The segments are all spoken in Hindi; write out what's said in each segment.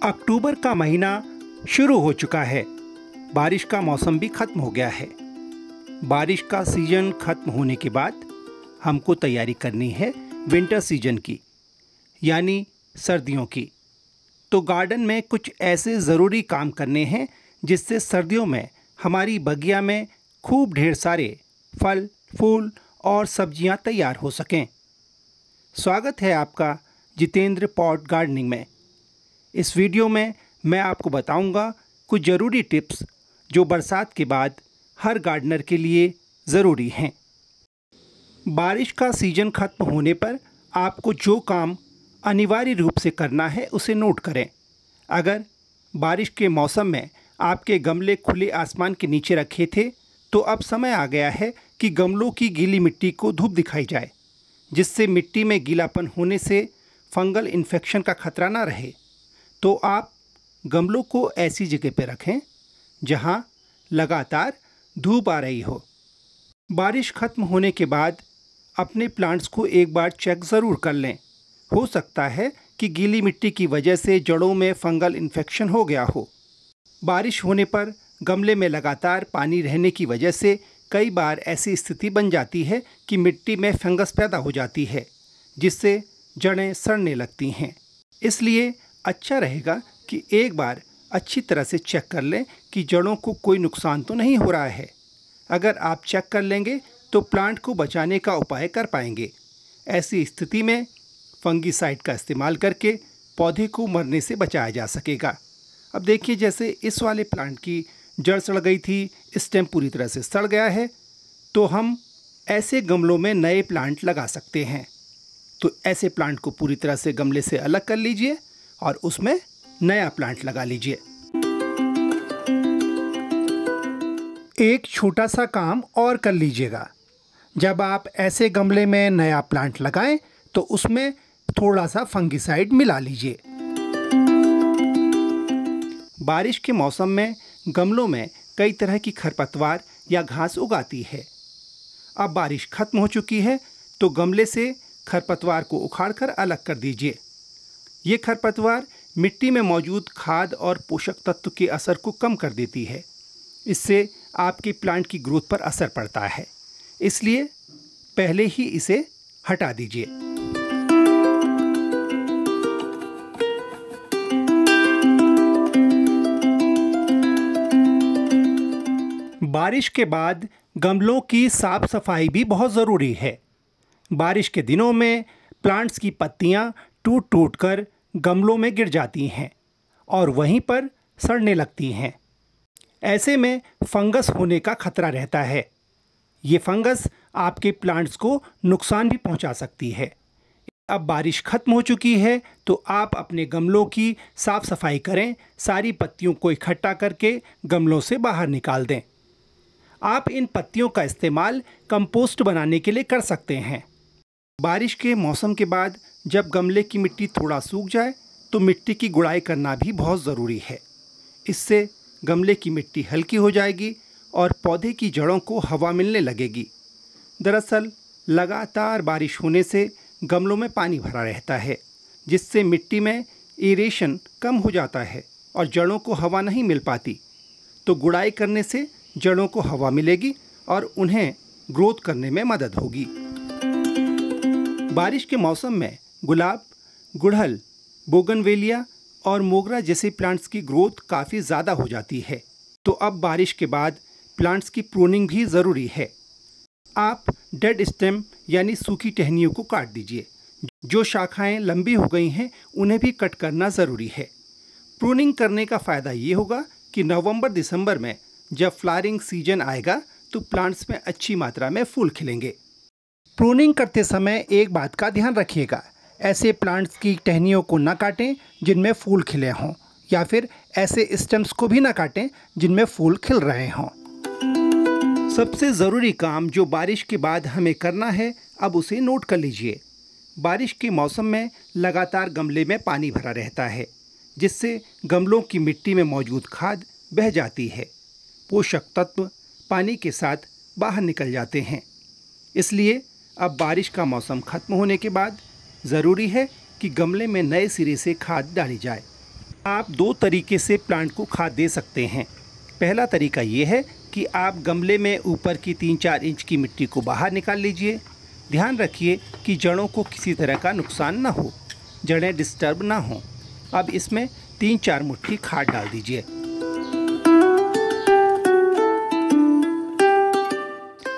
अक्टूबर का महीना शुरू हो चुका है। बारिश का मौसम भी ख़त्म हो गया है। बारिश का सीज़न ख़त्म होने के बाद हमको तैयारी करनी है विंटर सीजन की, यानी सर्दियों की। तो गार्डन में कुछ ऐसे ज़रूरी काम करने हैं जिससे सर्दियों में हमारी बगिया में खूब ढेर सारे फल, फूल और सब्जियां तैयार हो सकें। स्वागत है आपका जितेंद्र पॉट गार्डनिंग में। इस वीडियो में मैं आपको बताऊंगा कुछ ज़रूरी टिप्स जो बरसात के बाद हर गार्डनर के लिए ज़रूरी हैं। बारिश का सीज़न ख़त्म होने पर आपको जो काम अनिवार्य रूप से करना है उसे नोट करें। अगर बारिश के मौसम में आपके गमले खुले आसमान के नीचे रखे थे तो अब समय आ गया है कि गमलों की गीली मिट्टी को धूप दिखाई जाए, जिससे मिट्टी में गीलापन होने से फंगल इन्फेक्शन का खतरा ना रहे। तो आप गमलों को ऐसी जगह पर रखें जहां लगातार धूप आ रही हो। बारिश खत्म होने के बाद अपने प्लांट्स को एक बार चेक ज़रूर कर लें। हो सकता है कि गीली मिट्टी की वजह से जड़ों में फंगल इन्फेक्शन हो गया हो। बारिश होने पर गमले में लगातार पानी रहने की वजह से कई बार ऐसी स्थिति बन जाती है कि मिट्टी में फंगस पैदा हो जाती है, जिससे जड़ें सड़ने लगती हैं। इसलिए अच्छा रहेगा कि एक बार अच्छी तरह से चेक कर लें कि जड़ों को कोई नुकसान तो नहीं हो रहा है। अगर आप चेक कर लेंगे तो प्लांट को बचाने का उपाय कर पाएंगे। ऐसी स्थिति में फंगीसाइड का इस्तेमाल करके पौधे को मरने से बचाया जा सकेगा। अब देखिए, जैसे इस वाले प्लांट की जड़ सड़ गई थी, स्टेम पूरी तरह से सड़ गया है, तो हम ऐसे गमलों में नए प्लांट लगा सकते हैं। तो ऐसे प्लांट को पूरी तरह से गमले से अलग कर लीजिए और उसमें नया प्लांट लगा लीजिए। एक छोटा सा काम और कर लीजिएगा। जब आप ऐसे गमले में नया प्लांट लगाएं तो उसमें थोड़ा सा फंगिसाइड मिला लीजिए। बारिश के मौसम में गमलों में कई तरह की खरपतवार या घास उगाती है। अब बारिश खत्म हो चुकी है तो गमले से खरपतवार को उखाड़कर अलग कर दीजिए। ये खरपतवार मिट्टी में मौजूद खाद और पोषक तत्व के असर को कम कर देती है। इससे आपके प्लांट की ग्रोथ पर असर पड़ता है, इसलिए पहले ही इसे हटा दीजिए। बारिश के बाद गमलों की साफ सफाई भी बहुत ज़रूरी है। बारिश के दिनों में प्लांट्स की पत्तियां टूट टूट कर गमलों में गिर जाती हैं और वहीं पर सड़ने लगती हैं। ऐसे में फंगस होने का खतरा रहता है। ये फंगस आपके प्लांट्स को नुकसान भी पहुंचा सकती है। अब बारिश खत्म हो चुकी है तो आप अपने गमलों की साफ सफाई करें। सारी पत्तियों को इकट्ठा करके गमलों से बाहर निकाल दें। आप इन पत्तियों का इस्तेमाल कंपोस्ट बनाने के लिए कर सकते हैं। बारिश के मौसम के बाद जब गमले की मिट्टी थोड़ा सूख जाए तो मिट्टी की गुड़ाई करना भी बहुत ज़रूरी है। इससे गमले की मिट्टी हल्की हो जाएगी और पौधे की जड़ों को हवा मिलने लगेगी। दरअसल लगातार बारिश होने से गमलों में पानी भरा रहता है, जिससे मिट्टी में एरेशन कम हो जाता है और जड़ों को हवा नहीं मिल पाती। तो गुड़ाई करने से जड़ों को हवा मिलेगी और उन्हें ग्रोथ करने में मदद होगी। बारिश के मौसम में गुलाब, गुड़हल, बोगनवेलिया और मोगरा जैसे प्लांट्स की ग्रोथ काफ़ी ज़्यादा हो जाती है। तो अब बारिश के बाद प्लांट्स की प्रूनिंग भी ज़रूरी है। आप डेड स्टेम यानी सूखी टहनियों को काट दीजिए। जो शाखाएं लंबी हो गई हैं उन्हें भी कट करना ज़रूरी है। प्रूनिंग करने का फ़ायदा ये होगा कि नवंबर दिसंबर में जब फ्लावरिंग सीजन आएगा तो प्लांट्स में अच्छी मात्रा में फूल खिलेंगे। प्रूनिंग करते समय एक बात का ध्यान रखिएगा, ऐसे प्लांट्स की टहनियों को न काटें जिनमें फूल खिले हों, या फिर ऐसे स्टेम्स को भी न काटें जिनमें फूल खिल रहे हों। सबसे ज़रूरी काम जो बारिश के बाद हमें करना है, अब उसे नोट कर लीजिए। बारिश के मौसम में लगातार गमले में पानी भरा रहता है, जिससे गमलों की मिट्टी में मौजूद खाद बह जाती है। पोषक तत्व पानी के साथ बाहर निकल जाते हैं। इसलिए अब बारिश का मौसम खत्म होने के बाद ज़रूरी है कि गमले में नए सिरे से खाद डाली जाए। आप दो तरीके से प्लांट को खाद दे सकते हैं। पहला तरीका ये है कि आप गमले में ऊपर की 3-4 इंच की मिट्टी को बाहर निकाल लीजिए। ध्यान रखिए कि जड़ों को किसी तरह का नुकसान ना हो, जड़ें डिस्टर्ब ना हों। अब इसमें 3-4 मुट्ठी खाद डाल दीजिए।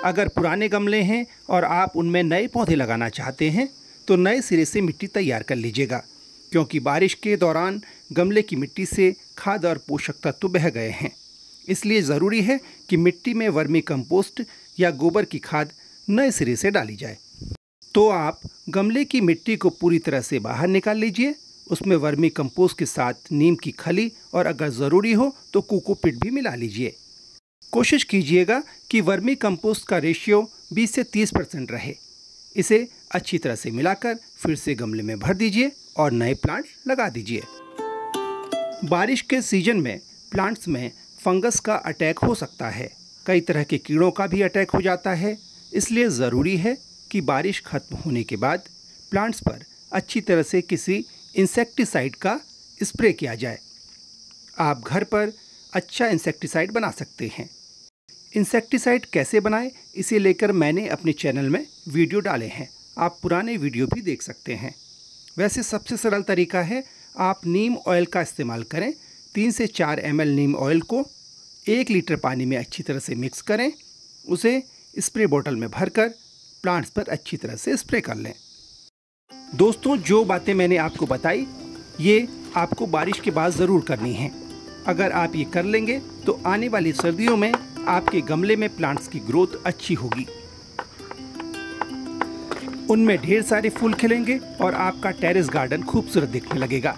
अगर पुराने गमले हैं और आप उनमें नए पौधे लगाना चाहते हैं तो नए सिरे से मिट्टी तैयार कर लीजिएगा, क्योंकि बारिश के दौरान गमले की मिट्टी से खाद और पोषक तत्व बह गए हैं। इसलिए ज़रूरी है कि मिट्टी में वर्मी कंपोस्ट या गोबर की खाद नए सिरे से डाली जाए। तो आप गमले की मिट्टी को पूरी तरह से बाहर निकाल लीजिए। उसमें वर्मी कंपोस्ट के साथ नीम की खली और अगर ज़रूरी हो तो कोकोपीट भी मिला लीजिए। कोशिश कीजिएगा कि वर्मी कंपोस्ट का रेशियो 20 से 30% रहे। इसे अच्छी तरह से मिलाकर फिर से गमले में भर दीजिए और नए प्लांट लगा दीजिए। बारिश के सीजन में प्लांट्स में फंगस का अटैक हो सकता है। कई तरह के कीड़ों का भी अटैक हो जाता है। इसलिए ज़रूरी है कि बारिश खत्म होने के बाद प्लांट्स पर अच्छी तरह से किसी इंसेक्टिसाइड का स्प्रे किया जाए। आप घर पर अच्छा इंसेक्टिसाइड बना सकते हैं। इंसेक्टिसाइड कैसे बनाएं, इसे लेकर मैंने अपने चैनल में वीडियो डाले हैं। आप पुराने वीडियो भी देख सकते हैं। वैसे सबसे सरल तरीका है, आप नीम ऑयल का इस्तेमाल करें। 3 से 4 ml नीम ऑयल को 1 लीटर पानी में अच्छी तरह से मिक्स करें। उसे स्प्रे बोतल में भरकर प्लांट्स पर अच्छी तरह से स्प्रे कर लें। दोस्तों, जो बातें मैंने आपको बताई ये आपको बारिश के बाद ज़रूर करनी है। अगर आप ये कर लेंगे तो आने वाली सर्दियों में आपके गमले में प्लांट्स की ग्रोथ अच्छी होगी। उनमें ढेर सारे फूल खिलेंगे और आपका टेरेस गार्डन खूबसूरत दिखने लगेगा।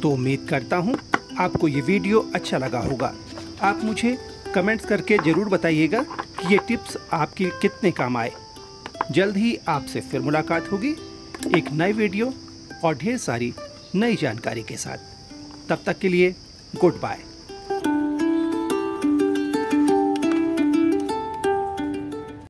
तो उम्मीद करता हूँ आपको ये वीडियो अच्छा लगा होगा। आप मुझे कमेंट्स करके ज़रूर बताइएगा कि ये टिप्स आपके कितने काम आए। जल्द ही आपसे फिर मुलाकात होगी एक नई वीडियो और ढेर सारी नई जानकारी के साथ। तब तक के लिए गुड बाय।